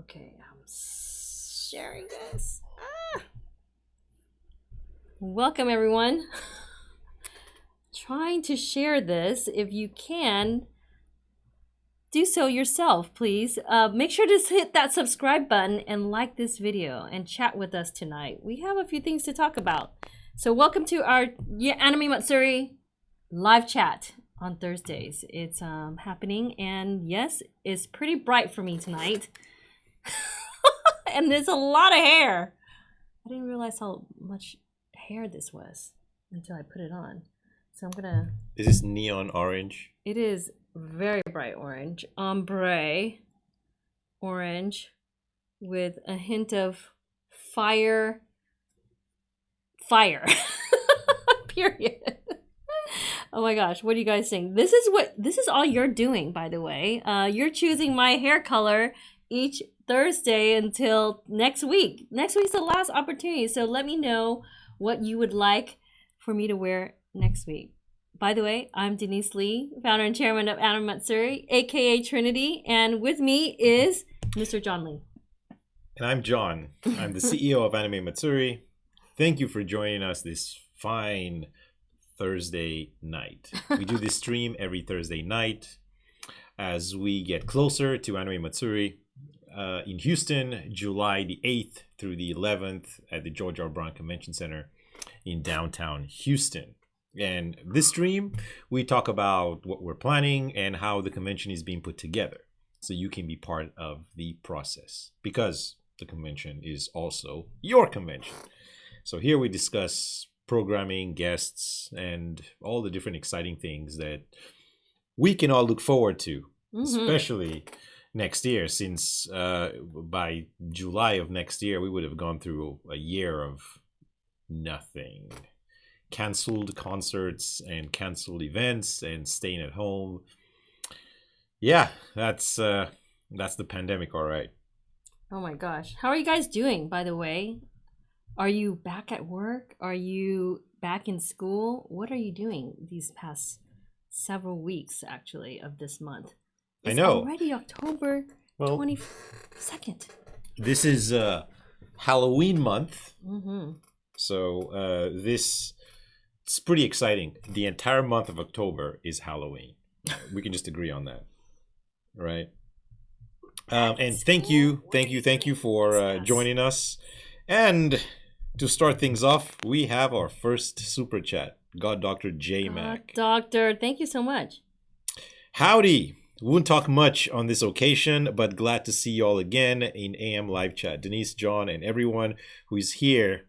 Okay, I'm sharing this. Welcome, everyone. Trying to share this. If you can, do so yourself, please. Make sure to hit that subscribe button and like this video and chat with us tonight. We have a few things to talk about. So welcome to our Anime Matsuri live chat on Thursdays. It's happening, and yes, it's pretty bright for me tonight. And there's a lot of hair. I didn't realize how much hair this was until I put it on. So I'm gonna... Is this neon orange? It is very bright orange. Ombre orange with a hint of fire. Period. Oh my gosh, what do you guys think? This is all you're doing, by the way. You're choosing my hair color each Thursday until next week. Next week's the last opportunity, so let me know what you would like for me to wear next week. By the way, I'm Denise Lee, founder and chairman of Anime Matsuri, aka Trinity, and with me is Mr. John Lee. And I'm John. I'm the CEO of Anime Matsuri. Thank you for joining us this fine Thursday night. We do this stream every Thursday night as we get closer to Anime Matsuri in Houston, July the 8th through the 11th at the George R. Brown Convention Center in downtown Houston. And this stream, we talk about what we're planning and how the convention is being put together, so you can be part of the process, because the convention is also your convention. So here we discuss programming, guests, and all the different exciting things that we can all look forward to, especially next year, since by July of next year, we would have gone through a year of nothing. Canceled concerts and canceled events and staying at home. Yeah, that's the pandemic, all right. Oh my gosh. How are you guys doing, by the way? Are you back at work? Are you back in school? What are you doing these past several weeks, actually, of this month? It's I know. Already October 22nd. This is Halloween month. So it's pretty exciting. The entire month of October is Halloween. We can just agree on that, right? And thank you for joining us. And to start things off, we have our first super chat. God Dr. J Mac. Doctor, thank you so much. Howdy. Won't talk much on this occasion, but glad to see you all again in AM live chat. Denise, John, and everyone who is here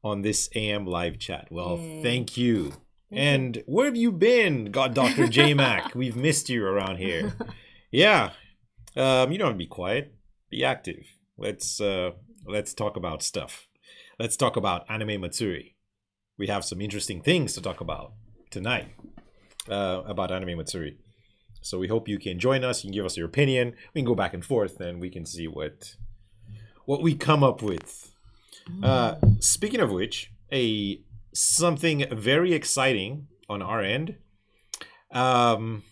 on this AM live chat. Well, thank you. And where have you been, God Dr. J Mac? We've missed you around here. Yeah. You don't have to be quiet. Be active. Let's talk about stuff. Let's talk about Anime Matsuri. We have some interesting things to talk about tonight about Anime Matsuri. So we hope you can join us. You can give us your opinion. We can go back and forth, and we can see what we come up with. Speaking of which, something very exciting on our end. The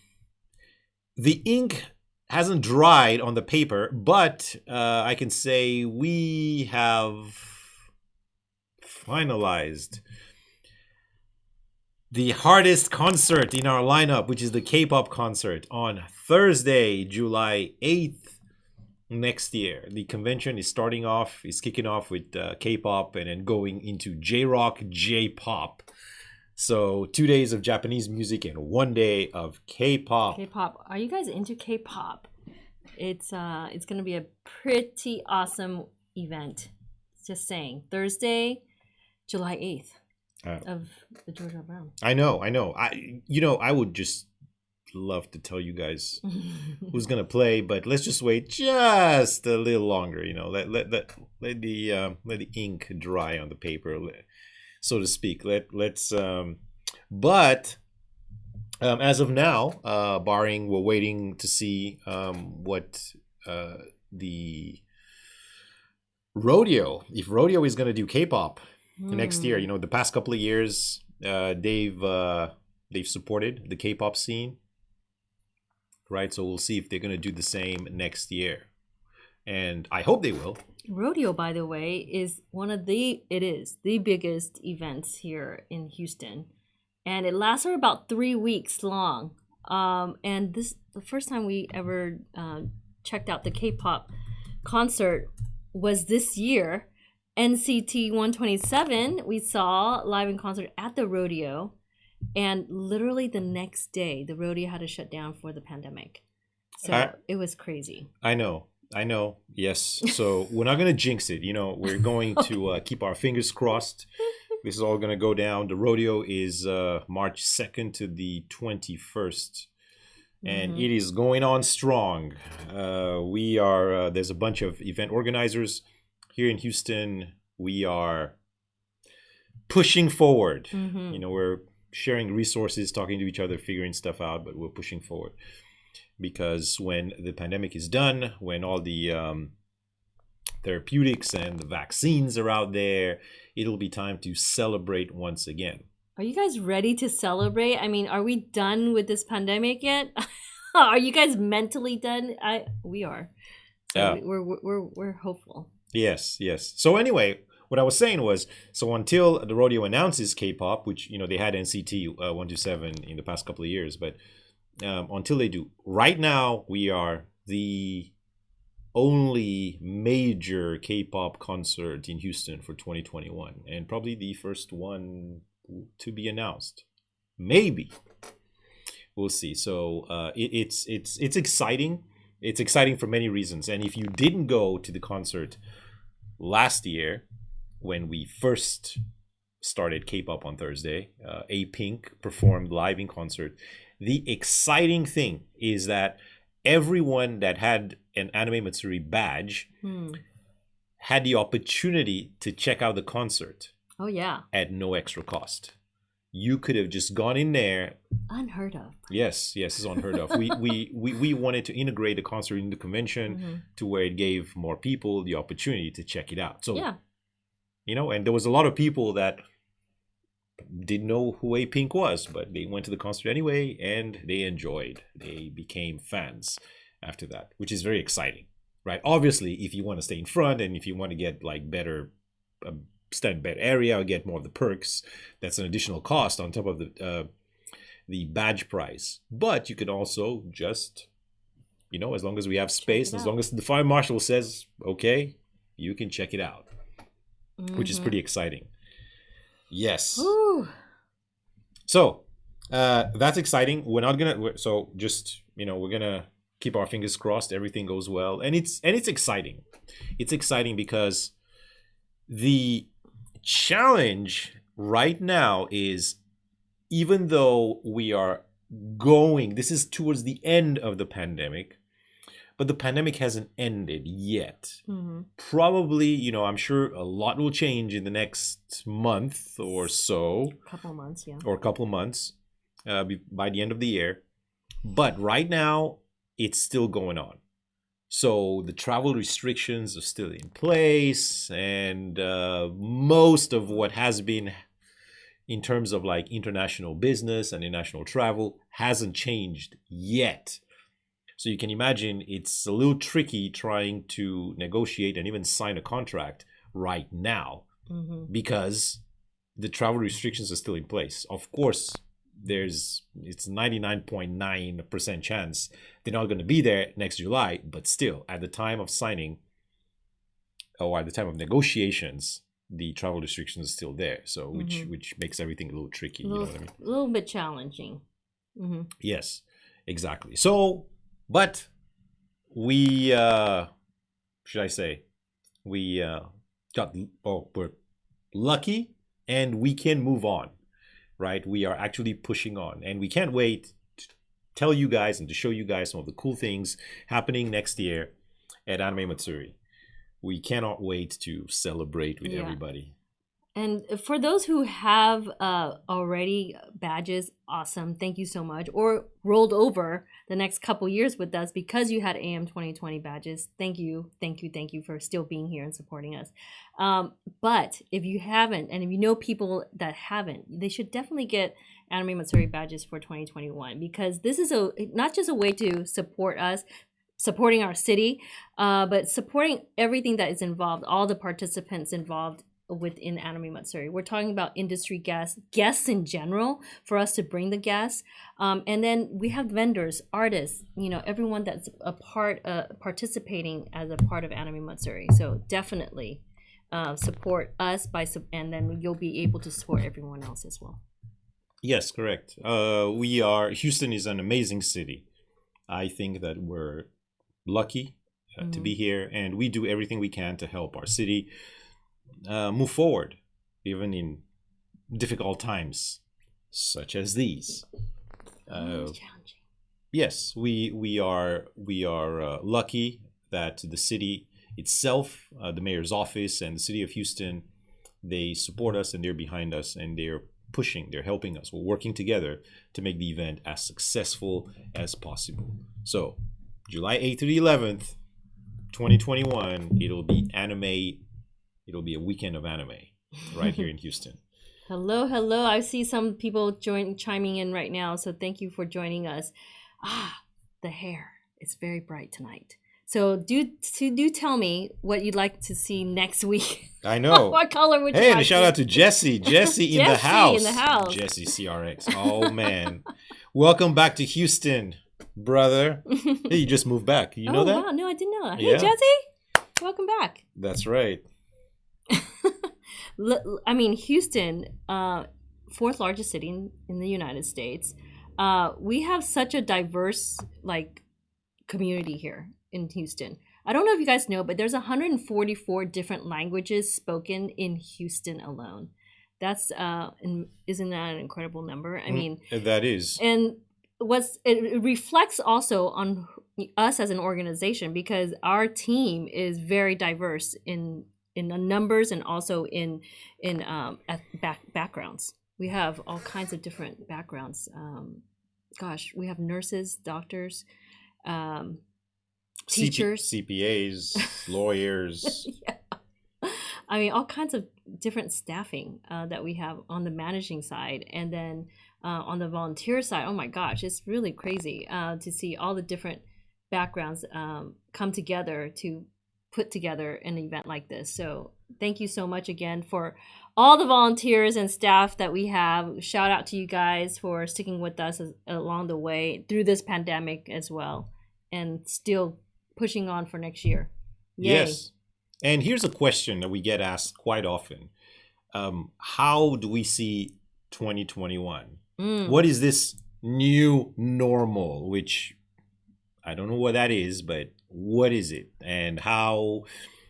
ink hasn't dried on the paper, but I can say we have finalized the hardest concert in our lineup, which is the K-pop concert on Thursday, July 8th next year. The convention is kicking off with K-pop and then going into J-rock, J-pop. So 2 days of Japanese music and 1 day of K-pop. K-pop. Are you guys into K-pop? It's gonna be a pretty awesome event. Just saying. Thursday, July 8th of the George R. Brown. I know. I would just love to tell you guys who's gonna play, but let's just wait just a little longer. Let the ink dry on the paper, so to speak. But as of now, barring we're waiting to see what the rodeo, if rodeo is gonna do K-pop next year. The past couple of years, they've supported the K-pop scene, right? So we'll see if they're gonna do the same next year. and I hope they will. Rodeo, by the way, is it is the biggest events here in Houston, and it lasts for about 3 weeks long. And this the first time we ever checked out the K-pop concert was this year. NCT 127 we saw live in concert at the rodeo, and literally the next day the rodeo had to shut down for the pandemic. So it was crazy. I know. Yes. So we're not going to jinx it. We're going to keep our fingers crossed. This is all going to go down. The rodeo is March 2nd to the 21st. And it is going on strong. There's a bunch of event organizers here in Houston. We are pushing forward. We're sharing resources, talking to each other, figuring stuff out, but we're pushing forward. Because when the pandemic is done, when all the therapeutics and the vaccines are out there, it'll be time to celebrate once again. Are you guys ready to celebrate? I mean, are we done with this pandemic yet? Are you guys mentally done? We are. So we're hopeful. Yes. So anyway, what I was saying was, so until the rodeo announces K-pop, which they had NCT 127 in the past couple of years, but until they do, right now we are the only major K-pop concert in Houston for 2021, and probably the first one to be announced. Maybe we'll see. So it's exciting. It's exciting for many reasons. And if you didn't go to the concert last year when we first started K-pop on Thursday, A-Pink performed live in concert. The exciting thing is that everyone that had an Anime Matsuri badge had the opportunity to check out the concert. Oh, yeah. At no extra cost. You could have just gone in there. Unheard of. Yes, it's unheard of. We wanted to integrate the concert in the convention to where it gave more people the opportunity to check it out. So, yeah. And there was a lot of people that didn't know who A-Pink was, but they went to the concert anyway, and they enjoyed. They became fans after that, which is very exciting, right? Obviously, if you want to stay in front and if you want to get better, stand better area or get more of the perks, that's an additional cost on top of the badge price. But you can also just, as long as we have space, and as long as the fire marshal says okay, you can check it out, which is pretty exciting. Yes. Ooh. So that's exciting. We're not gonna. So just we're gonna keep our fingers crossed. Everything goes well, and it's exciting. It's exciting because the challenge right now is, even though we are this is towards the end of the pandemic, but the pandemic hasn't ended yet. Probably, I'm sure a lot will change in the next month or so. Couple months, yeah. Or a couple of months by the end of the year. But right now, it's still going on. So the travel restrictions are still in place, and most of what has been in terms of international business and international travel hasn't changed yet. So you can imagine it's a little tricky trying to negotiate and even sign a contract right now because the travel restrictions are still in place. Of course, it's 99.9% chance they're not going to be there next July, but still, at the time of signing or at the time of negotiations, the travel restrictions are still there. So which makes everything a little tricky. You know what I mean? A little bit challenging. Yes, exactly. So, but we should I say we're lucky and we can move on, right? We are actually pushing on, and we can't wait to tell you guys and to show you guys some of the cool things happening next year at Anime Matsuri. We cannot wait to celebrate with everybody. And for those who have already badges, awesome. Thank you so much. Or rolled over the next couple years with us because you had AM 2020 badges. Thank you for still being here and supporting us. But if you haven't, and if you know people that haven't, they should definitely get Anime Matsuri badges for 2021, because this is not just a way to support us, supporting our city, but supporting everything that is involved, all the participants involved within Anime Matsuri. We're talking about industry guests in general, for us to bring the guests. And then we have vendors, artists, everyone that's a part, participating as a part of Anime Matsuri. So definitely support us and then you'll be able to support everyone else as well. Yes, correct. Houston is an amazing city. I think that we're lucky to be here, and we do everything we can to help our city move forward, even in difficult times such as these. Yes, we are lucky that the city itself, the mayor's office, and the city of Houston, they support us and they're behind us and they're helping us. We're working together to make the event as successful as possible. So, July 8th to the 11th, 2021, it'll be a weekend of anime right here in Houston. Hello. I see some people chiming in right now, so thank you for joining us. The hair is very bright tonight. So do tell me what you'd like to see next week. I know. What color would you like? Hey, and a shout out to Jesse. Jesse in the house. Jesse CRX. Oh, man. Welcome back to Houston, brother. Hey, you just moved back. You know that? Wow. No, I didn't know that. Hey, Jesse. Welcome back. That's right. I mean, Houston, fourth largest city in the United States. We have such a diverse, community here in Houston. I don't know if you guys know, but there's 144 different languages spoken in Houston alone. That's isn't that an incredible number? I mean, that is. And it reflects also on us as an organization, because our team is very diverse in the numbers and also in backgrounds. We have all kinds of different backgrounds. We have nurses, doctors, teachers, CPAs, lawyers. Yeah. I mean, all kinds of different staffing that we have on the managing side, and then on the volunteer side. Oh my gosh, it's really crazy to see all the different backgrounds come together to put together an event like this. So thank you so much again for all the volunteers and staff that we have. Shout out to you guys for sticking with us along the way through this pandemic as well, and still pushing on for next year. Yay. Yes. And here's a question that we get asked quite often. How do we see 2021? What is this new normal, which I don't know what that is, but what is it? And how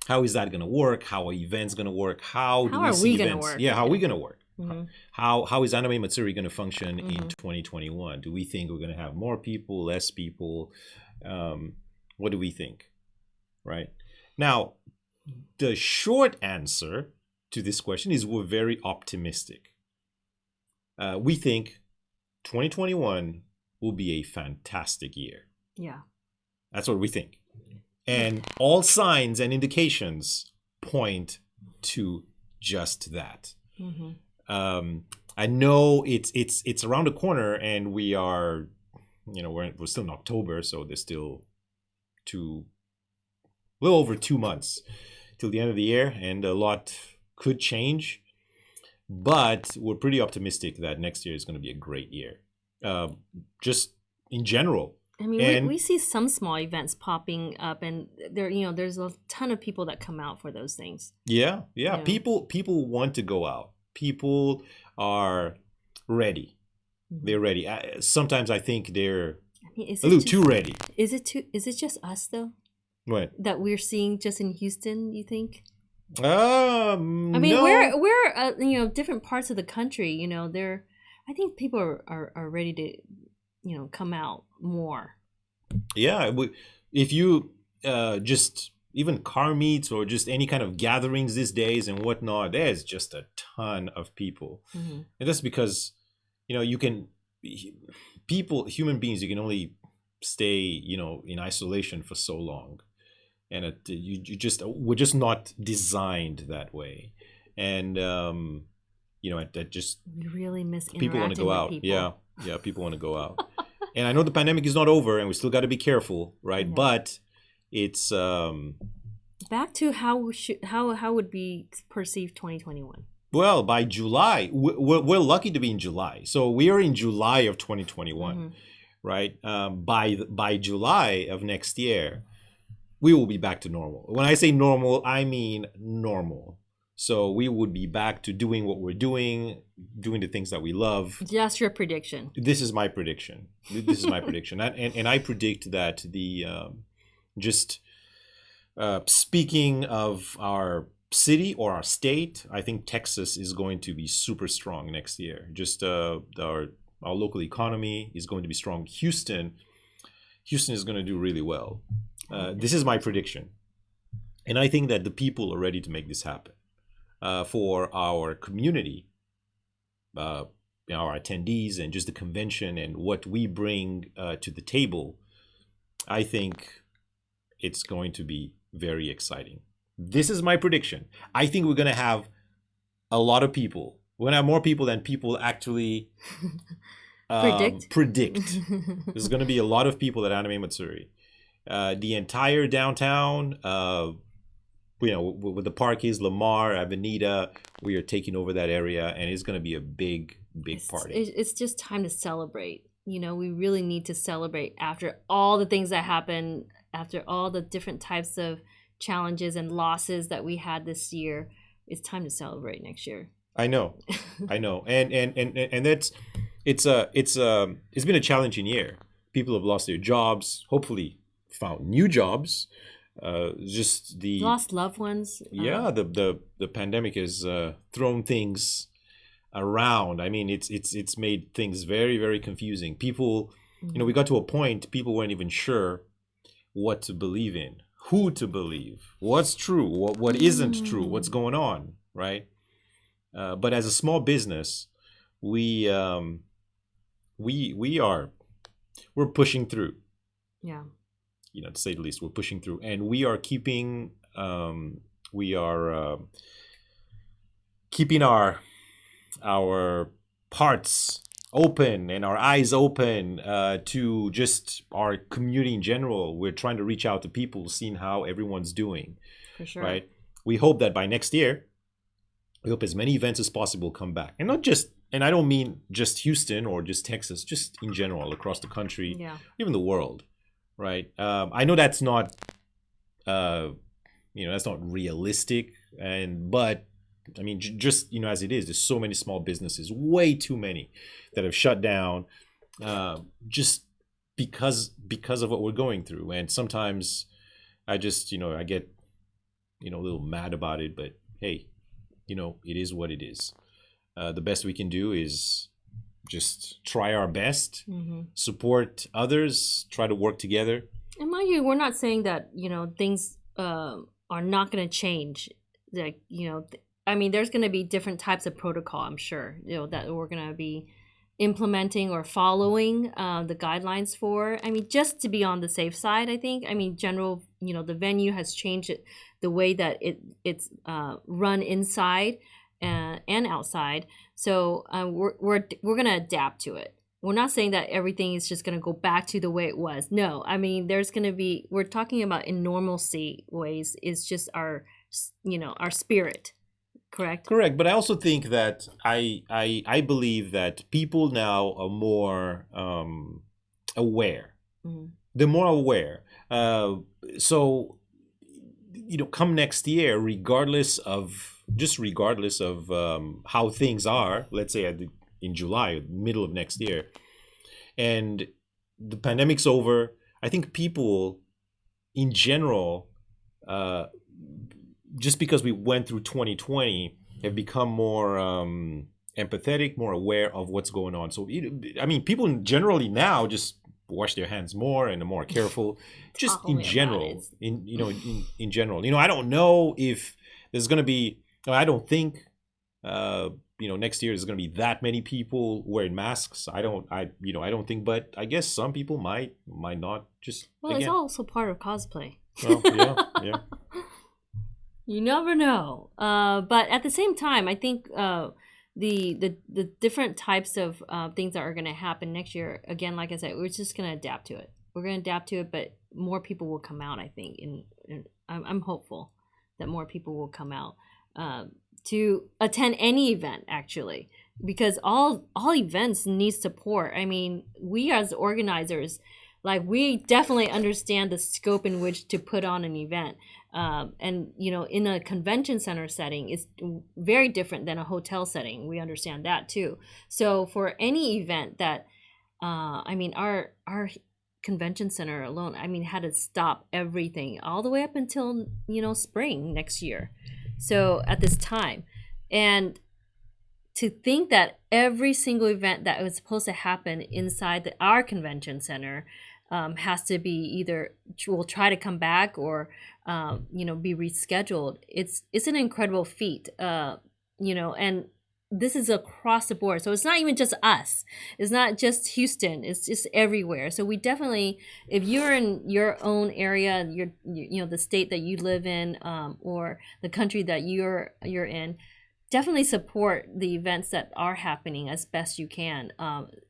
is that going to work? How are events going to work? How are we going to work? Yeah, how are we going to work? Mm-hmm. How is Anime Matsuri going to function in 2021? Do we think we're going to have more people, less people? What do we think? Right? Now, the short answer to this question is we're very optimistic. We think 2021 will be a fantastic year. Yeah. That's what we think. And all signs and indications point to just that. Mm-hmm. I know it's around the corner, and we are, we're still in October, so there's still a little over 2 months till the end of the year, and a lot could change. But we're pretty optimistic that next year is going to be a great year, just in general. I mean, we see some small events popping up, and there's a ton of people that come out for those things. Yeah. People want to go out. People are ready. Mm-hmm. They're ready. Sometimes I think they're a little too ready. Is it just us though? What? That we're seeing just in Houston? You think? I mean, no. we're different parts of the country. I think people are ready to come out more. Yeah, if you just even car meets or just any kind of gatherings these days and whatnot, there's just a ton of people. Mm-hmm. And that's because human beings, you can only stay in isolation for so long, and we're just not designed that way. And we really miss people want to go out. People. Yeah, people want to go out. And I know the pandemic is not over, and we still got to be careful, right? Yeah. But it's back to how would be perceived 2021. well, by July, we're lucky to be in July. So we are in July of 2021, Mm-hmm. right? By July of next year, we will be back to normal. When I say normal, I mean normal. So we would be back to doing what we're doing the things that we love. That's your prediction. This is my prediction. This is my prediction, and I predict that the just speaking of our city or our state, I think Texas is going to be super strong next year. Just our local economy is going to be strong. Houston is going to do really well. This is my prediction, and I think that the people are ready to make this happen for our community, our attendees, and just the convention and what we bring to the table. I think it's going to be very exciting. This is my prediction. I think we're going to have a lot of people. We're going to have more people than people actually predict. There's going to be a lot of people at Anime Matsuri. The entire downtown, where the park is, Lamar, Avenida, we are taking over that area, and it's going to be a big party. It's just time to celebrate. We really need to celebrate after all the things that happened, after all the different types of challenges and losses that we had this year. It's time to celebrate next year. I know, and that's it's been a challenging year. People have lost their jobs. Hopefully, found new jobs. Just the lost loved ones. Yeah, the pandemic has thrown things around. I mean, it's made things very, very confusing. People, we got to a point people weren't even sure what to believe in, who to believe, what's true, what isn't true, what's going on, right? But as a small business, we're pushing through. Yeah. To say the least, we're pushing through, and we are keeping keeping our hearts open and our eyes open to just our community in general. We're trying to reach out to people, seeing how everyone's doing. For sure. Right. We hope that by next year, we hope as many events as possible come back, and not just. And I don't mean just Houston or just Texas, just in general across the country, even the world. Right. I know that's not, that's not realistic. But I mean, just, as it is, there's so many small businesses, way too many that have shut down just because of what we're going through. And sometimes I just, I get, a little mad about it. But hey, it is what it is. The best we can do is just try our best, support others, try to work together. And mind you, we're not saying that, things are not going to change. Like, I mean, there's going to be different types of protocol, I'm sure, that we're going to be implementing or following the guidelines for. I mean, just to be on the safe side, I think. I mean, general, the venue has changed the way that it's run inside and outside. So we're going to adapt to it. We're not saying that everything is just going to go back to the way it was. No, I mean, there's going to be, we're talking about in normalcy ways is just our spirit. Correct. But I also think that I believe that people now are more aware. They're more aware. So, come next year, regardless of how things are, let's say in July, middle of next year, and the pandemic's over, I think people in general, just because we went through 2020, have become more empathetic, more aware of what's going on. So, I mean, people generally now just wash their hands more and are more careful, just in general. In general, I don't know if there's going to be. I don't think, next year there's going to be that many people wearing masks. I don't think, but I guess some people might not. Just it's also part of cosplay. Well, yeah. You never know. But at the same time, I think the different types of things that are going to happen next year, again, like I said, we're just going to adapt to it. We're going to adapt to it, but more people will come out, I think. And I'm hopeful that more people will come out to attend any event, actually, because all events need support. I mean, we as organizers, like, we definitely understand the scope in which to put on an event. And in a convention center setting, it's very different than a hotel setting. We understand that too. So for any event that our convention center alone, had to stop everything all the way up until spring next year, so at this time. And to think that every single event that was supposed to happen inside our convention center has to be either will try to come back or be rescheduled. It's an incredible feat, and this is across the board. So it's not even just us. It's not just Houston. It's just everywhere. So we definitely, if you're in your own area, the state that you live in, or the country that you're in, definitely support the events that are happening as best you can.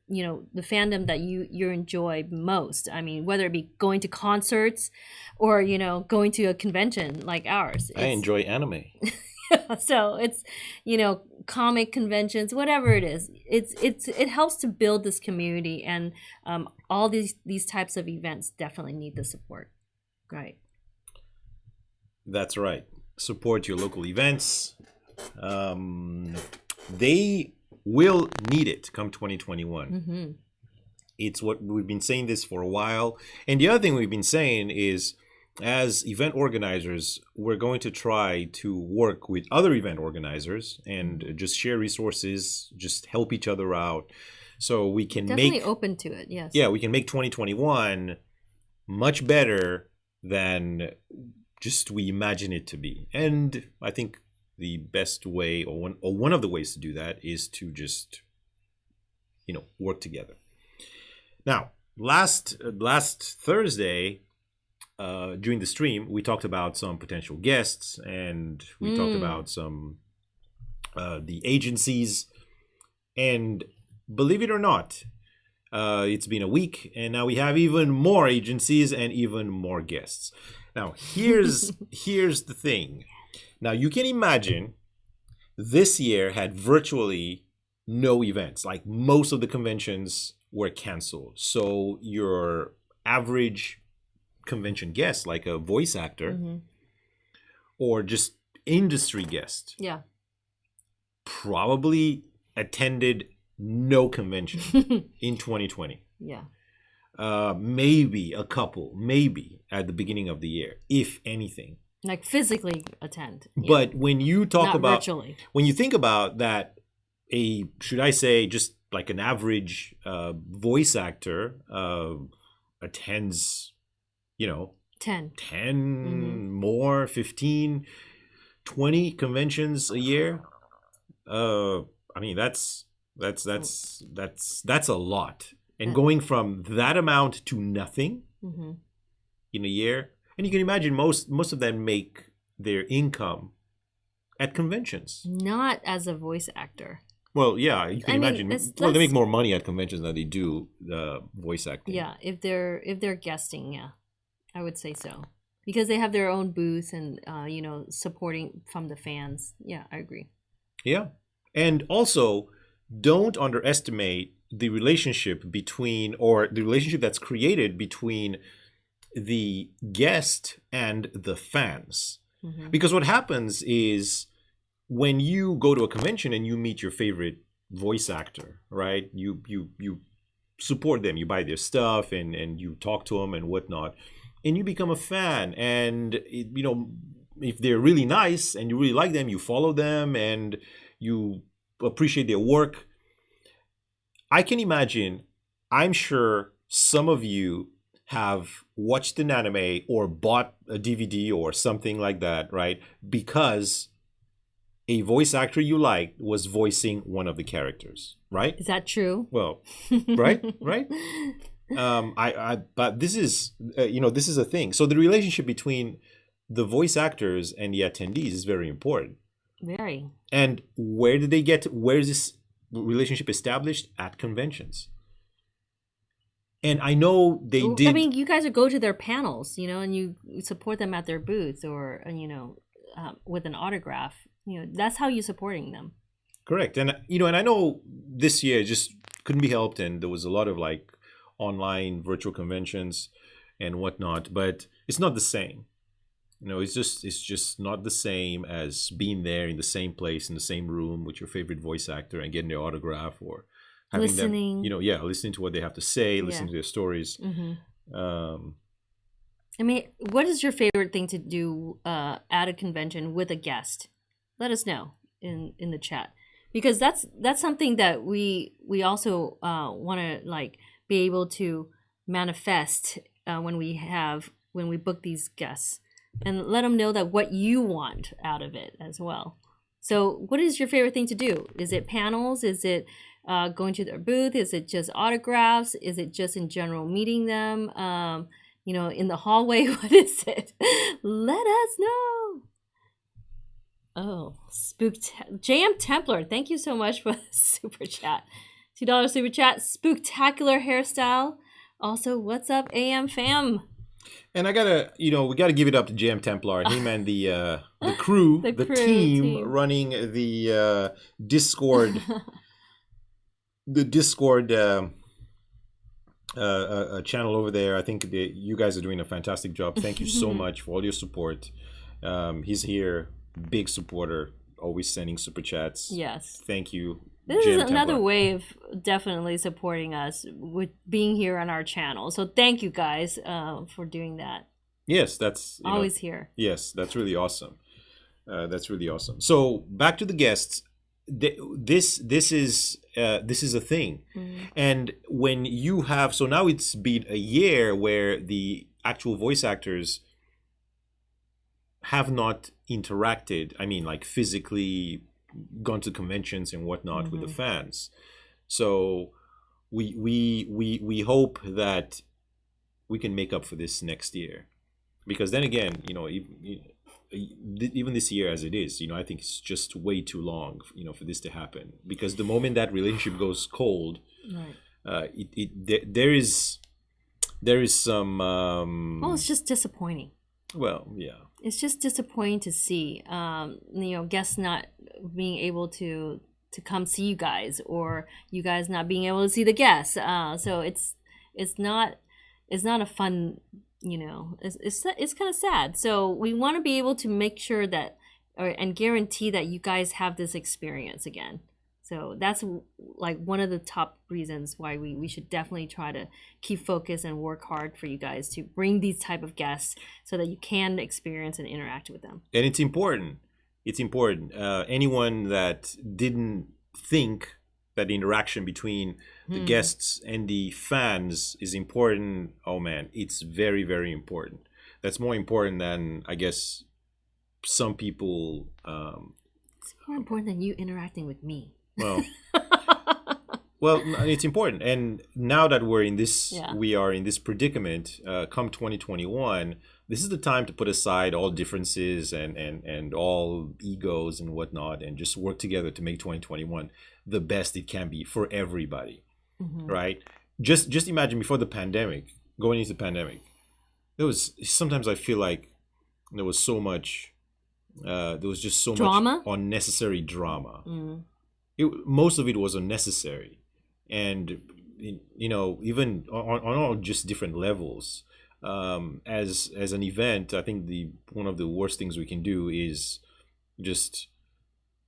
The fandom that you enjoy most. Whether it be going to concerts or going to a convention like ours. I enjoy anime. So it's comic conventions, whatever it is. It helps to build this community, and all these types of events definitely need the support. Right. That's right. Support your local events. They will need it come 2021. Mm-hmm. It's what we've been saying this for a while. And the other thing we've been saying is, as event organizers, we're going to try to work with other event organizers and just share resources, just help each other out, so we can definitely open to it. Yes. Yeah, we can make 2021 much better than just we imagine it to be. And I think the best way, or one of the ways to do that, is to just work together. Now, last Thursday, during the stream, we talked about some potential guests, and we talked about some the agencies. And believe it or not, it's been a week, and now we have even more agencies and even more guests. Now, here's the thing. Now, you can imagine this year had virtually no events. Like, most of the conventions were canceled. So your average convention guest, like a voice actor, mm-hmm. or just industry guest, probably attended no convention in 2020. Yeah. Maybe a couple, maybe at the beginning of the year, if anything. Like physically attend. But when you talk Not about virtually. When you think about that, should I say just like an average voice actor attends 10 mm-hmm. more, 15, 20 conventions a year. That's a lot. And going from that amount to nothing mm-hmm. in a year, and you can imagine most of them make their income at conventions. Not as a voice actor. Well, yeah, you can imagine. They make more money at conventions than they do voice acting. Yeah, if they're guesting, yeah, I would say so, because they have their own booth and supporting from the fans. Yeah, I agree. Yeah, and also don't underestimate the relationship that's created between the guest and the fans. Mm-hmm. Because what happens is, when you go to a convention and you meet your favorite voice actor, right? You support them, you buy their stuff, and you talk to them and whatnot, and you become a fan. And if they're really nice and you really like them, you follow them and you appreciate their work. I can imagine, I'm sure some of you have watched an anime or bought a DVD or something like that, right? Because a voice actor you liked was voicing one of the characters, right? Is that true? Well, right. But this is, this is a thing. So the relationship between the voice actors and the attendees is very important. Very. And where did they get? Where is this relationship established? At conventions. And I know they did. I mean, you guys would go to their panels, and you support them at their booth or, with an autograph. That's how you're supporting them. Correct. And, and I know this year just couldn't be helped. And there was a lot of like online virtual conventions and whatnot, but it's not the same. It's just not the same as being there in the same place, in the same room with your favorite voice actor and getting their autograph or having listening. them, listening to what they have to say, listening to their stories. I mean, what is your favorite thing to do at a convention with a guest? Let us know in the chat, because that's something that we also want to like be able to manifest when we book these guests, and let them know that what you want out of it as well. So what is your favorite thing to do? Is it panels? Is it going to their booth? Is it just autographs? Is it just in general meeting them? In the hallway? What is it? Let us know. Oh, JM Templar, thank you so much for the super chat. $2 super chat. Spooktacular hairstyle. Also, what's up, AM fam? And I gotta, we gotta give it up to JM Templar. Him and the crew, the team running the Discord, the Discord channel over there. I think you guys are doing a fantastic job. Thank you so much for all your support. He's here, big supporter, always sending super chats. Yes. Thank you. This is another way of definitely supporting us with being here on our channel. So thank you guys for doing that. Yes, that's always here. Yes, that's really awesome. That's really awesome. So back to the guests. This is a thing, and when you have, so now it's been a year where the actual voice actors have not interacted. I mean, like physically gone to conventions and whatnot with the fans. So we hope that we can make up for this next year, because then again, even this year as it is, I think it's just way too long, for this to happen, because the moment that relationship goes cold, right. There is some well, it's just disappointing. Well, yeah, it's just disappointing to see guests not being able to come see you guys, or you guys not being able to see the guests. So it's not a fun, it's kind of sad. So we want to be able to make sure that and guarantee that you guys have this experience again. So that's like one of the top reasons why we should definitely try to keep focus and work hard for you guys to bring these type of guests so that you can experience and interact with them. And it's important. It's important. Anyone that didn't think that the interaction between the guests and the fans is important, oh man, it's very, very important. That's more important than, I guess, some people... it's more important than you interacting with me. Well, it's important. And now that we are in this predicament, come 2021, this is the time to put aside all differences and all egos and whatnot, and just work together to make 2021 the best it can be for everybody, right? Just imagine before the pandemic, going into the pandemic, sometimes I feel like there was so much, there was just so much unnecessary drama. Most of it was unnecessary, and even on all just different levels. As an event, I think one of the worst things we can do is just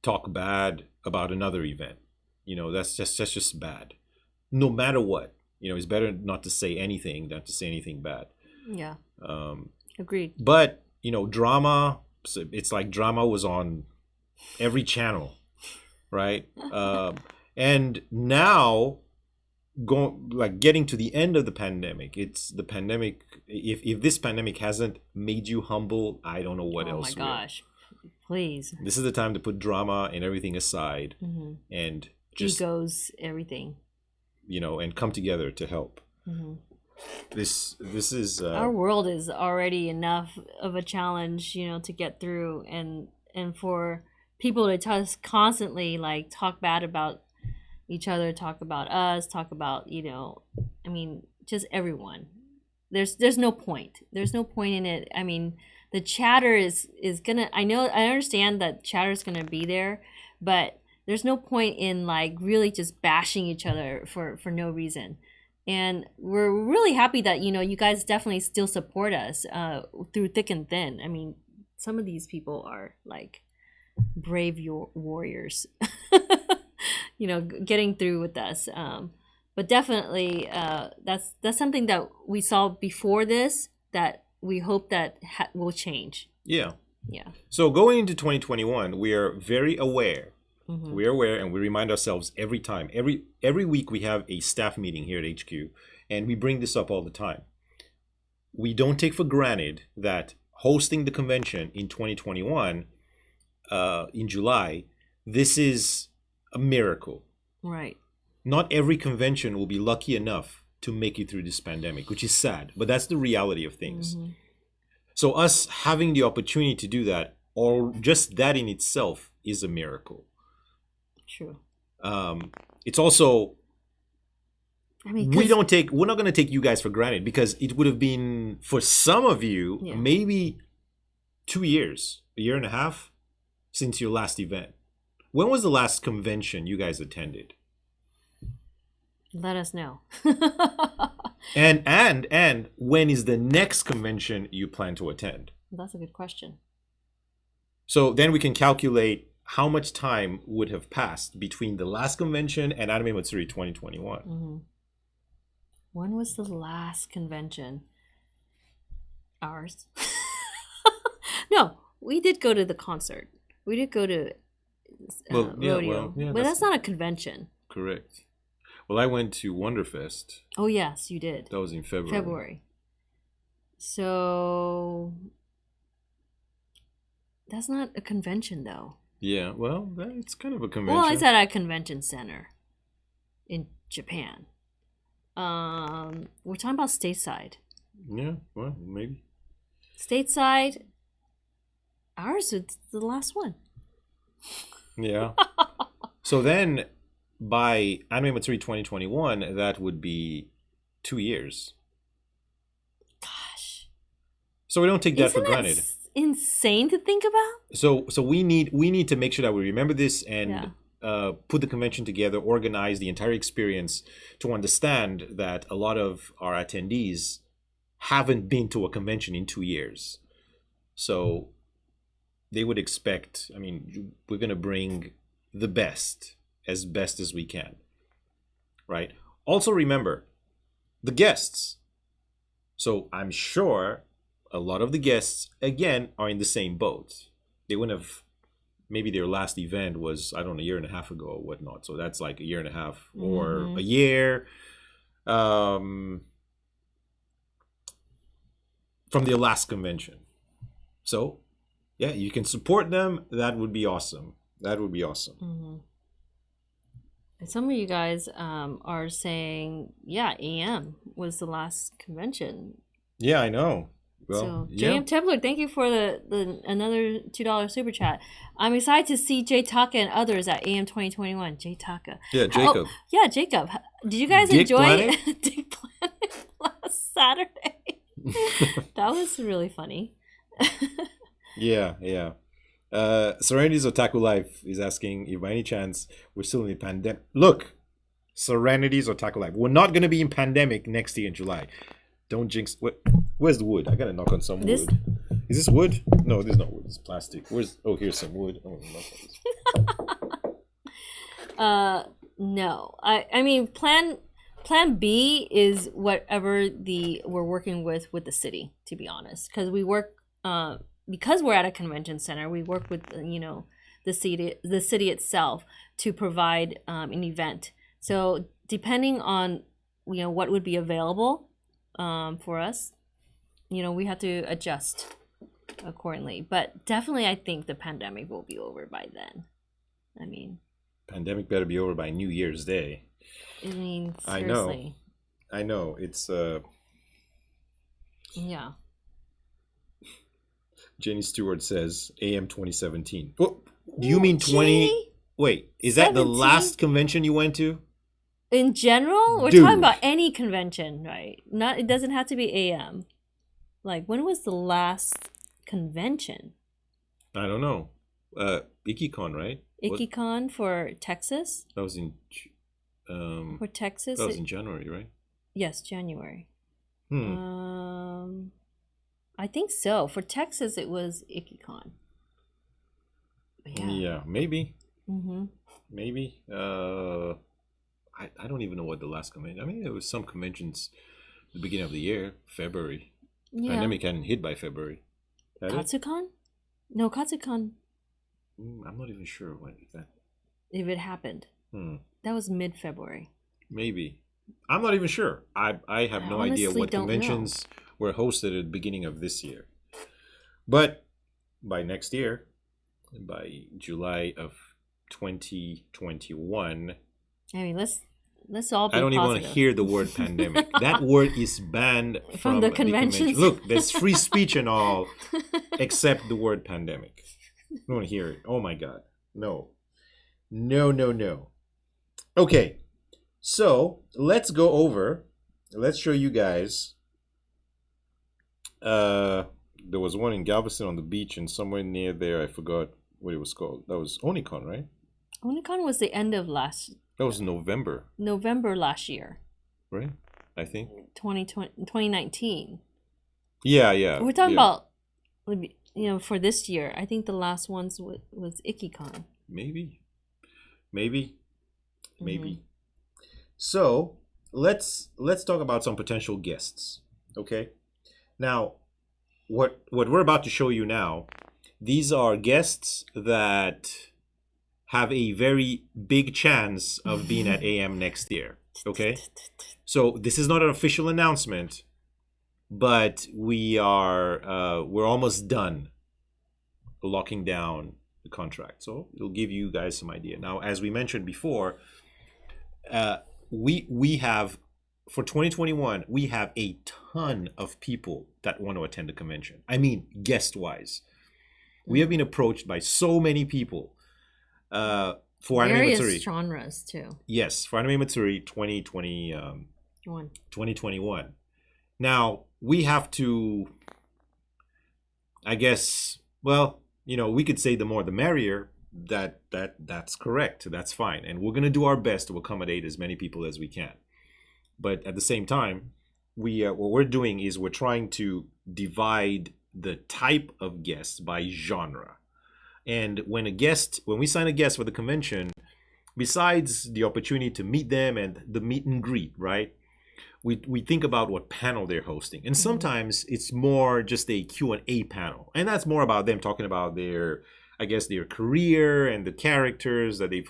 talk bad about another event. That's just bad. No matter what, it's better not to say anything than to say anything bad. Yeah. Agreed. But drama. It's like drama was on every channel. Right. And now getting to the end of the pandemic, it's the pandemic. If this pandemic hasn't made you humble, I don't know what else. Oh my gosh. Please. This is the time to put drama and everything aside and just egos, everything. And come together to help. This is our world is already enough of a challenge, to get through, and for people to just constantly like talk bad about each other, talk about us, talk about, I mean, just everyone. There's no point. There's no point in it. I mean, the chatter is gonna. I understand that chatter is gonna be there, but there's no point in like really just bashing each other for no reason. And we're really happy that you guys definitely still support us through thick and thin. I mean, some of these people are like brave warriors, getting through with us. But definitely, that's something that we saw before this that we hope that will change. Yeah. Yeah. So going into 2021, we are very aware. Mm-hmm. We are aware, and we remind ourselves every time. Every week we have a staff meeting here at HQ, and we bring this up all the time. We don't take for granted that hosting the convention in 2021, in July, this is a miracle. Right. Not every convention will be lucky enough to make it through this pandemic, which is sad, but that's the reality of things. Mm-hmm. So us having the opportunity to do that, or just that in itself, is a miracle. True. It's also, I mean, we're not going to take you guys for granted, because it would have been, for some of you, maybe 2 years, a year and a half since your last event. When was the last convention you guys attended? Let us know. And when is the next convention you plan to attend? That's a good question. So then we can calculate how much time would have passed between the last convention and Anime Matsuri 2021. Mm-hmm. When was the last convention? Ours. No, we did go to the concert. We did go to rodeo. But that's not a convention. Correct. Well, I went to Wonderfest. Oh, yes, you did. That was in February. So that's not a convention, though. Yeah, well, it's kind of a convention. Well, it's at a convention center in Japan. We're talking about stateside. Yeah, well, maybe. Stateside, ours is the last one. Yeah. So then, by Anime Matsuri 2021, that would be 2 years. Gosh. So we don't take that for granted. Insane to think about. So we need to make sure that we remember this and put the convention together, organize the entire experience, to understand that a lot of our attendees haven't been to a convention in 2 years. So they would expect, I mean, we're going to bring the best as we can, right? Also remember the guests. So I'm sure a lot of the guests, again, are in the same boat. They wouldn't have, maybe their last event was, I don't know, a year and a half ago or whatnot. So that's like a year and a half or a year from their last convention. So, yeah, you can support them. That would be awesome. That would be awesome. Mm-hmm. And some of you guys are saying, yeah, AM was the last convention. Yeah, I know. Well, so, JM Tebler, thank you for the another $2 super chat. I'm excited to see Jay Taka and others at AM 2021. Jay Taka. Yeah, Jacob. Yeah, Jacob. Did you guys enjoy Dick Planet last Saturday? That was really funny. Yeah. Serenity's Otaku Life is asking if by any chance we're still in the pandemic. Look, Serenity's Otaku Life. We're not going to be in pandemic next year in July. Don't jinx. Where's the wood? I gotta knock on some wood. Is this wood? No, there's no wood. It's plastic. Here's some wood. No. I mean, plan B is whatever we're working with the city, to be honest, because we work because we're at a convention center. We work with the city itself to provide an event. So depending on what would be available for us, we have to adjust accordingly. But definitely, I think the pandemic will be over by then. I mean, pandemic better be over by New Year's Day. I mean, seriously. I know. It's yeah. Jenny Stewart says AM 2017. Oh, Do you mean 20? Gee, Wait, is that the 17? last convention you went to? In general, we're Dude. talking about any convention, right? Not it doesn't have to be AM. Like, when was the last convention? I don't know. IkiCon, right? What? IkiCon for Texas? That was in For Texas? that was in January, right? Yes, January. Hmm. I think so. For Texas, it was IkiCon. Yeah, maybe. Mm-hmm. Maybe. I don't even know what the last convention. I mean, there was some conventions at the beginning of the year, February. Yeah. Pandemic hadn't hit by February. Had it? Katsucon? No, Katsucon, I'm not even sure when that. if it happened. That was mid-February. Maybe. I'm not even sure. I have no idea honestly what don't conventions were hosted at the beginning of this year. But by next year, by July of 2021, I mean, let's all be I don't even want to positive. hear the word pandemic. That word is banned from the conventions. Look, there's free speech and all, except the word pandemic. I don't want to hear it. Oh my God. No. No, no, no. Okay. So let's go over. Let's show you guys. There was one in Galveston on the beach, and somewhere near there, I forgot what it was called. That was Onicon, right? Onicon was the end of That was November, last year, right? I think. 2019. Yeah, yeah. We're talking yeah. about, for this year. I think the last ones was IkiCon. Maybe. Maybe. Mm-hmm. So let's talk about some potential guests. Okay. Now, what we're about to show you now, these are guests that have a very big chance of being at AM next year. Okay. So this is not an official announcement, but we're almost done locking down the contract. So it'll give you guys some idea. Now, as we mentioned before, we have, for 2021, we have a ton of people that want to attend the convention. I mean, guest wise, we have been approached by so many people for Anime Matsuri. Various genres too. Yes, for Anime Matsuri 2021. Now we have to, I guess, well, we could say the more the merrier. That's correct. That's fine, and we're gonna do our best to accommodate as many people as we can. But at the same time, what we're doing is we're trying to divide the type of guests by genre. And when we sign a guest for the convention, besides the opportunity to meet them and the meet and greet, right? We think about what panel they're hosting. And sometimes it's more just a Q&A panel. And that's more about them talking about their career and the characters that they've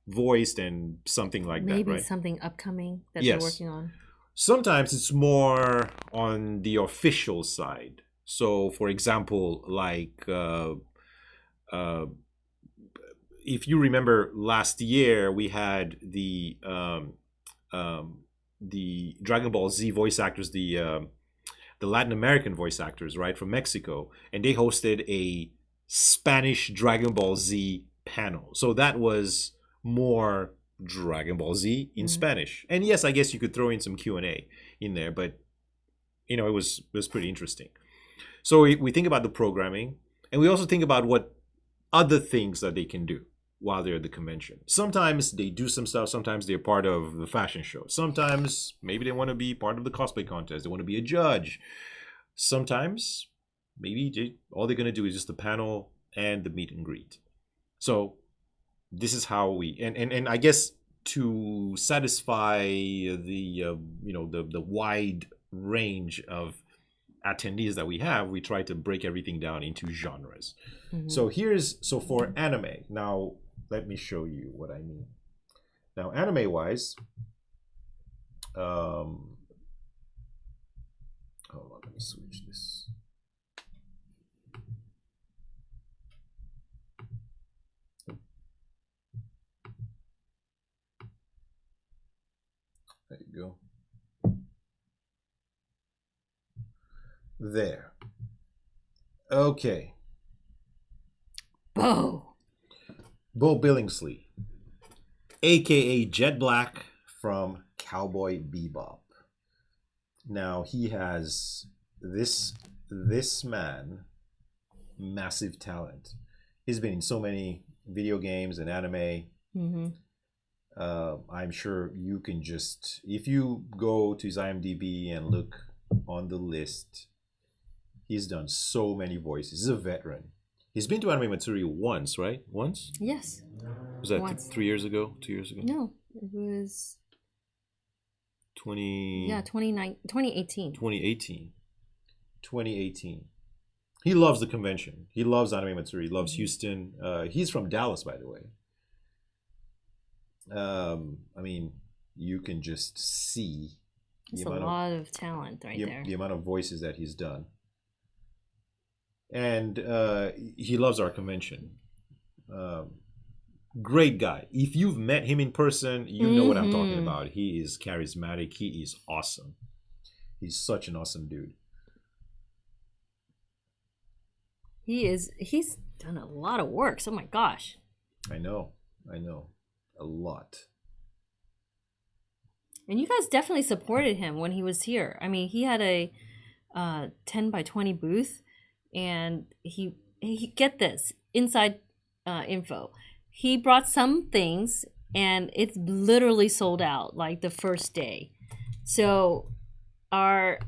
voiced and something like that, right? Maybe something upcoming that they're working on. Sometimes it's more on the official side. So, for example, like if you remember last year, we had the Dragon Ball Z voice actors, the Latin American voice actors, right, from Mexico, and they hosted a Spanish Dragon Ball Z panel. So that was more Dragon Ball Z in Spanish. And yes, I guess you could throw in some Q&A in there, but it was pretty interesting. So we think about the programming, and we also think about what other things that they can do while they're at the convention. Sometimes they do some stuff. Sometimes they're part of the fashion show. Sometimes maybe they want to be part of the cosplay contest. They want to be a judge. Sometimes maybe all they're going to do is just the panel and the meet and greet. So this is how we, and I guess to satisfy the wide range of attendees that we have, we try to break everything down into genres. So for anime, now let me show you what I mean. Now, anime wise, hold on, let me switch this. There you go. There. Okay. Oh. Bo Billingsley, aka Jet Black from Cowboy Bebop. Now he has this man, massive talent. He's been in so many video games and anime. Mm-hmm. I'm sure you can just, if you go to his IMDb and look on the list, he's done so many voices. He's a veteran. He's been to Anime Matsuri once, right? Once? Yes. Was that Once. 3 years ago? 2 years ago? No, it was 20... yeah, 2018. 2018. 2018. He loves the convention. He loves Anime Matsuri. He loves Houston. He's from Dallas, by the way. I mean, you can just see That's a lot of talent right there. the amount of voices that he's done. And he loves our convention. Great guy. If you've met him in person, you know what I'm talking about. He is charismatic. He is awesome. He's such an awesome dude. He's done a lot of work. Oh my gosh. I know. A lot. And you guys definitely supported him when he was here. I mean, he had a 10 by 20 booth, and he get this inside info. He brought some things, and it's literally sold out like the first day. So our,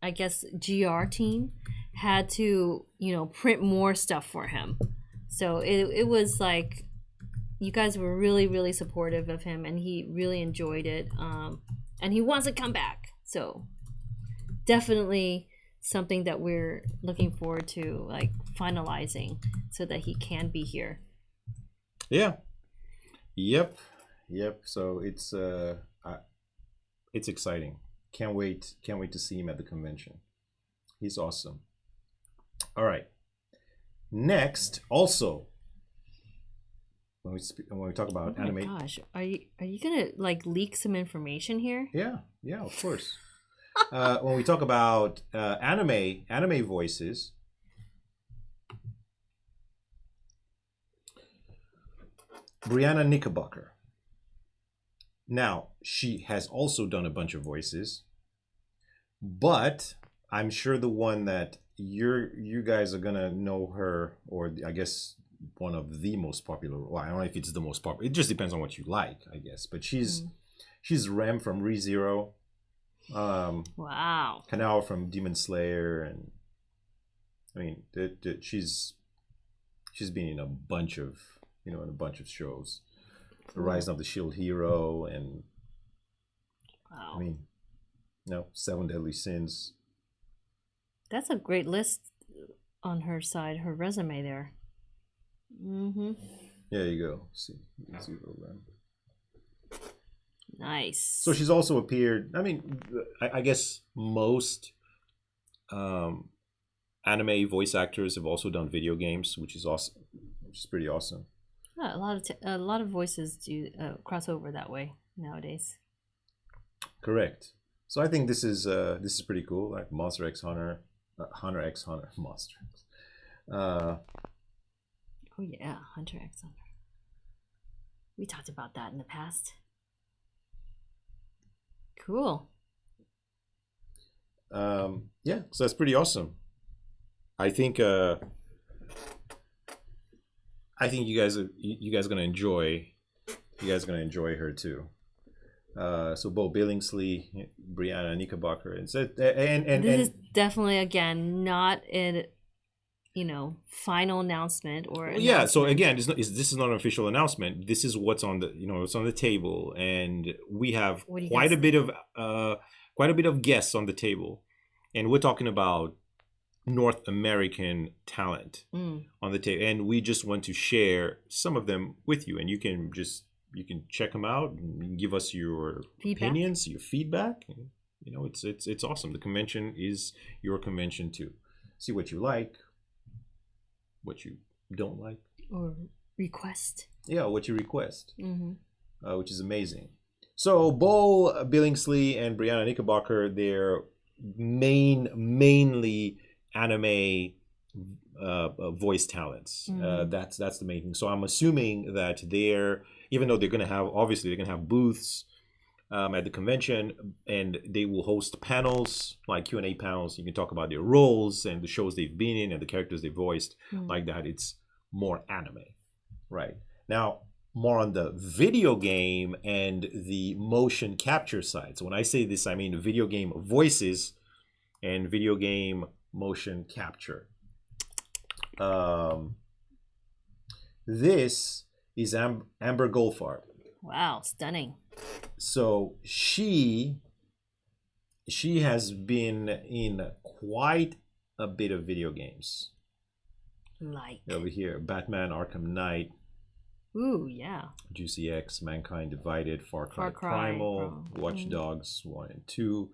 I guess, GR team had to, print more stuff for him. So it was like, you guys were really, really supportive of him, and he really enjoyed it. And he wants to come back. So definitely something that we're looking forward to, like, finalizing so that he can be here. Yeah. Yep. So it's exciting. Can't wait to see him at the convention. He's awesome. All right. Next, also, when we talk about anime. Oh my gosh, are you gonna like leak some information here? Yeah, of course. When we talk about anime voices, Brianna Knickerbocker. Now, she has also done a bunch of voices, but I'm sure the one that you guys are gonna know her, or I guess one of the most popular. Well, I don't know if it's the most popular. It just depends on what you like, I guess. But she's Rem from ReZero. Wow. Kanao from Demon Slayer, and I mean, she's been in a bunch of shows. The Rise of the Shield Hero, and wow. I mean, Seven Deadly Sins. That's a great list on her side, her resume there. Mm-hmm. There you go. See Rem. Nice. So she's also appeared. I mean, I guess most anime voice actors have also done video games, which is awesome. Which is pretty awesome. Yeah, a lot of voices do cross over that way nowadays. Correct. So I think this is pretty cool. Like Monster X Hunter, Hunter X Hunter, Monster X. Oh yeah, Hunter X Hunter. We talked about that in the past. Cool. Yeah, so that's pretty awesome. I think you guys are gonna enjoy. You guys are gonna enjoy her too. So Bo Billingsley, Brianna Knickerbocker, and this is definitely, again, not a final announcement or yeah. So again, this is not an official announcement. This is what's on the it's on the table, and we have quite a bit of guests on the table, and we're talking about North American talent on the table, and we just want to share some of them with you, and you can check them out and give us your opinions, your feedback. And, it's awesome. The convention is your convention too. See what you like, what you don't like, or request. Yeah, what you request, which is amazing. So Bo Billingsley and Brianna Knickerbocker, they're mainly anime voice talents. Mm. That's the main thing. So I'm assuming that even though they're going to have, obviously they're going to have booths at the convention, and they will host panels, like Q&A panels. You can talk about their roles and the shows they've been in and the characters they voiced. Like that, it's more anime, right? Now, more on the video game and the motion capture side. So when I say this, I mean video game voices and video game motion capture. This is Amber Goldfarb. Wow, stunning. So she has been in quite a bit of video games. Like over here, Batman: Arkham Knight. Ooh, yeah. Juicy X, Mankind Divided, Far Cry Primal, Watch Dogs 1 and 2,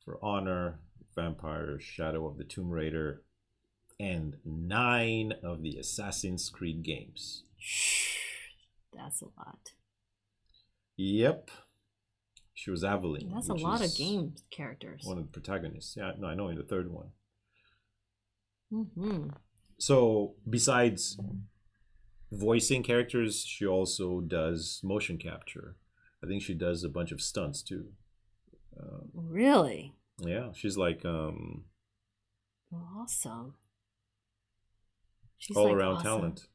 For Honor, Vampire: Shadow of the Tomb Raider, and 9 of the Assassin's Creed games. That's a lot. Yep. She was Aveline. That's a lot of game characters. One of the protagonists. Yeah, no, I know, in the third one. Mm-hmm. So, besides voicing characters, she also does motion capture. I think she does a bunch of stunts, too. Really? Yeah, she's like... awesome. She's all like around awesome. talent.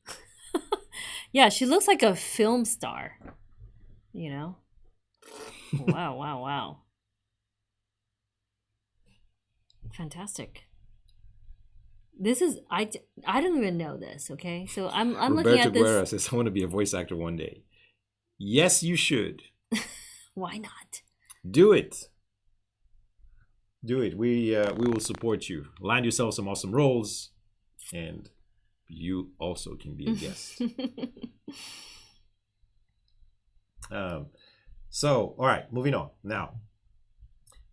Yeah, she looks like a film star. You know? Wow, wow, wow. Fantastic. This is I don't even know this, okay? So I'm looking at this. Roberto Guerra says, I want to be a voice actor one day. Yes, you should. Why not? Do it. Do it. We will support you. Land yourself some awesome roles, and you also can be a guest. So, all right, moving on. Now,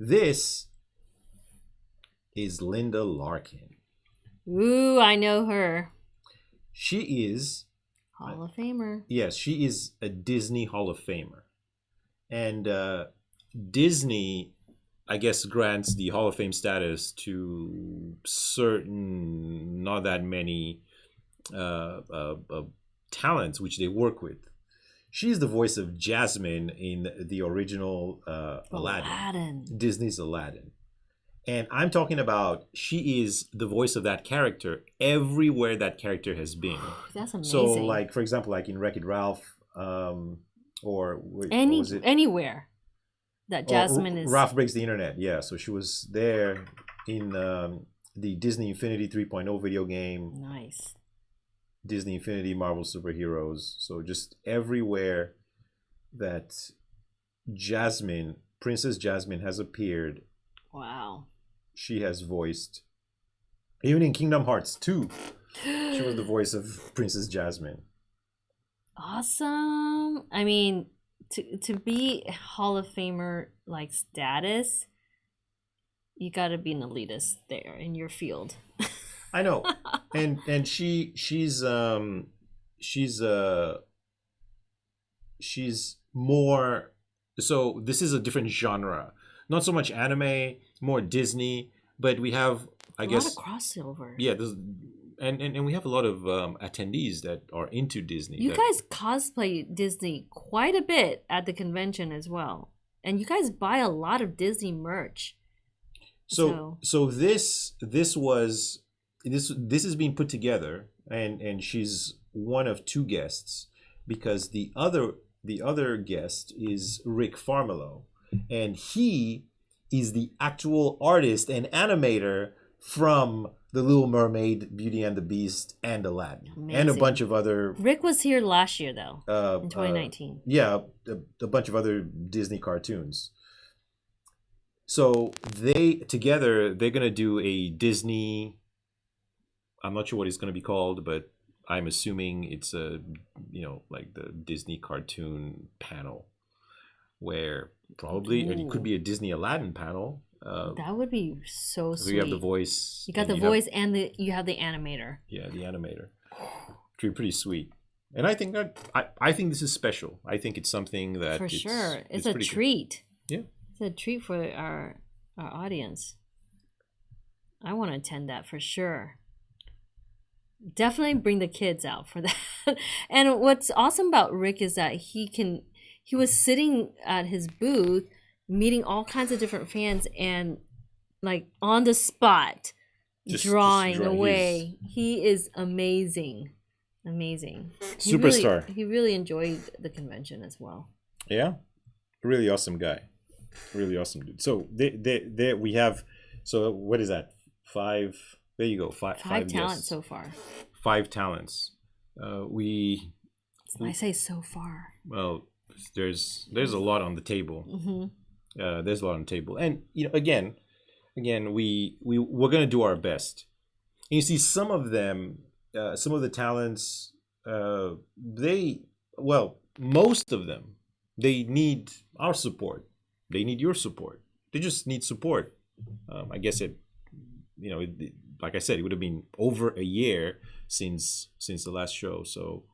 this is Linda Larkin. Ooh, I know her. She is Hall of Famer. Yes, she is a Disney Hall of Famer. And Disney, I guess, grants the Hall of Fame status to certain, not that many talents which they work with. She's the voice of Jasmine in the original Aladdin. Disney's Aladdin. And I'm talking about, she is the voice of that character everywhere that character has been. That's amazing. So, like, for example, like in Wreck-It Ralph, or anywhere that Jasmine is. Ralph Breaks the Internet, yeah. So she was there in the Disney Infinity 3.0 video game. Nice. Disney Infinity, Marvel Superheroes. So just everywhere that Jasmine, Princess Jasmine, has appeared. Wow. She has voiced. Even in Kingdom Hearts 2, she was the voice of Princess Jasmine. Awesome. I mean, to be Hall of Famer like status, you got to be an elitist there in your field. I know. And she's more, so this is a different genre. Not so much anime, more Disney, but we have, I guess, a lot of crossover. Yeah, and we have a lot of attendees that are into Disney. You guys cosplay Disney quite a bit at the convention as well, and you guys buy a lot of Disney merch. So this is being put together, and she's one of 2 guests, because the other guest is Rick Farmelo, and he is the actual artist and animator from The Little Mermaid, Beauty and the Beast, and Aladdin. Amazing. And a bunch of other. Rick was here last year though, in 2019. Yeah, a bunch of other Disney cartoons. So they're gonna do a Disney. I'm not sure what it's gonna be called, but I'm assuming it's like the Disney cartoon panel, where probably it could be a Disney Aladdin panel. That would be so sweet. So you have the voice. You got the voice, and you have the animator. Yeah, the animator. Which would be pretty sweet. And I think I think this is special. I think it's something that for sure. It's a treat. Cool. Yeah, it's a treat for our audience. I want to attend that for sure. definitely bring the kids out for that. And what's awesome about Rick is that he was sitting at his booth meeting all kinds of different fans and like on the spot drawing draw. away. He is amazing. Amazing. Superstar. He really enjoyed the convention as well. Yeah, really awesome guy, really awesome dude. So they we have. So what is that? 5. There you go. Five talents guests. so far. 5 talents. I say so far. Well, there's a lot on the table. Mm-hmm. There's a lot on the table, and again, we're gonna do our best. And you see, some of them, some of the talents, most of them, they need our support. They need your support. They just need support. I guess like I said, it would have been over a year since the last show. So,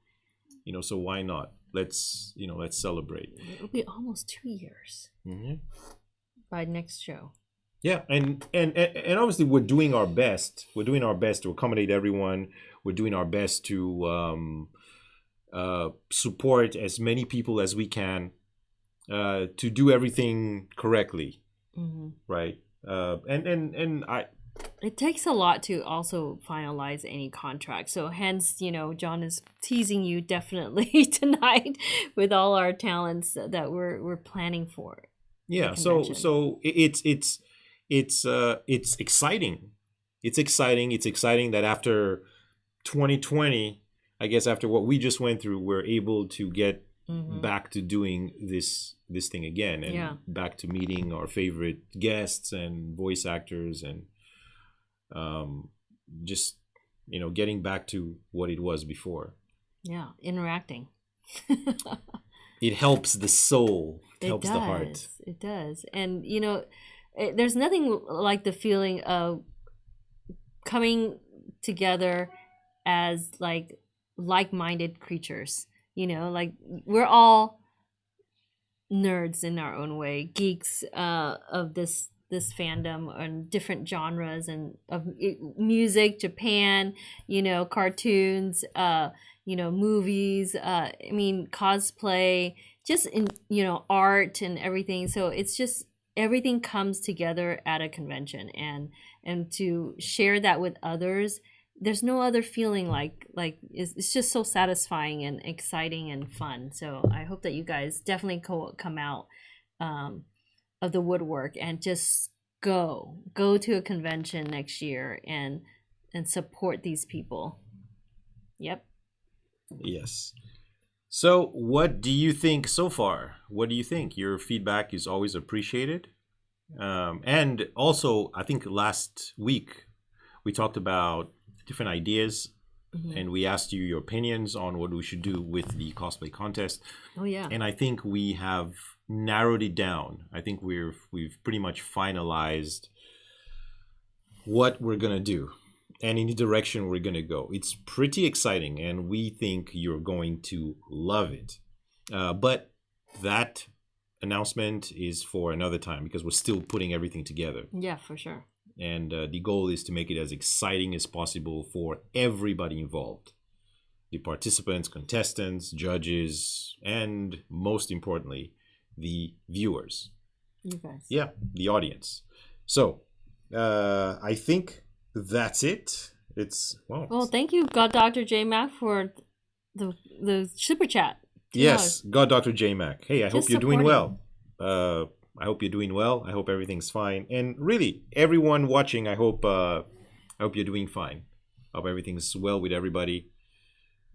so why not? Let's celebrate. It'll be almost 2 years by next show. Yeah, and obviously we're doing our best. We're doing our best to accommodate everyone. We're doing our best to support as many people as we can, to do everything correctly, right? And it takes a lot to also finalize any contract. So hence, John is teasing you definitely tonight with all our talents that we're planning for. Yeah, so it's exciting. It's exciting that after 2020, I guess after what we just went through, we're able to get back to doing this thing again, and back to meeting our favorite guests and voice actors, and just getting back to what it was before. Yeah, interacting. It helps the soul. It helps the heart. It does. And there's nothing like the feeling of coming together as like-minded creatures. Like we're all nerds in our own way, geeks of this fandom and different genres and of music, Japan, cartoons, movies, cosplay, just in art and everything. So it's just everything comes together at a convention, and to share that with others, there's no other feeling like it's just so satisfying and exciting and fun. So I hope that you guys definitely come out of the woodwork and just go to a convention next year and support these people. Yep. Yes. So what do you think so far? What do you think? Your feedback is always appreciated. And also, I think last week we talked about different ideas, and we asked you your opinions on what we should do with the cosplay contest. Oh yeah. And I think we have narrowed it down. I think we've pretty much finalized what we're gonna do and in the direction we're gonna go. It's pretty exciting, and we think you're going to love it. But that announcement is for another time, because we're still putting everything together. Yeah, for sure. And the goal is to make it as exciting as possible for everybody involved. The participants, contestants, judges, and most importantly, the viewers. You guys. Yeah, the audience. So, I think that's it. Well, thank you, God Dr. J Mac, for the super chat. Yes, God Dr. J Mac. Hey, I hope you're doing well. I hope you're doing well. I hope everything's fine. And really, everyone watching, I hope you're doing fine. I hope everything's well with everybody.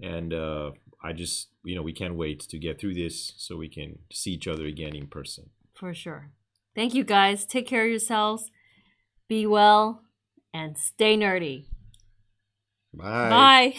And I just, we can't wait to get through this so we can see each other again in person. For sure. Thank you, guys. Take care of yourselves. Be well and stay nerdy. Bye. Bye.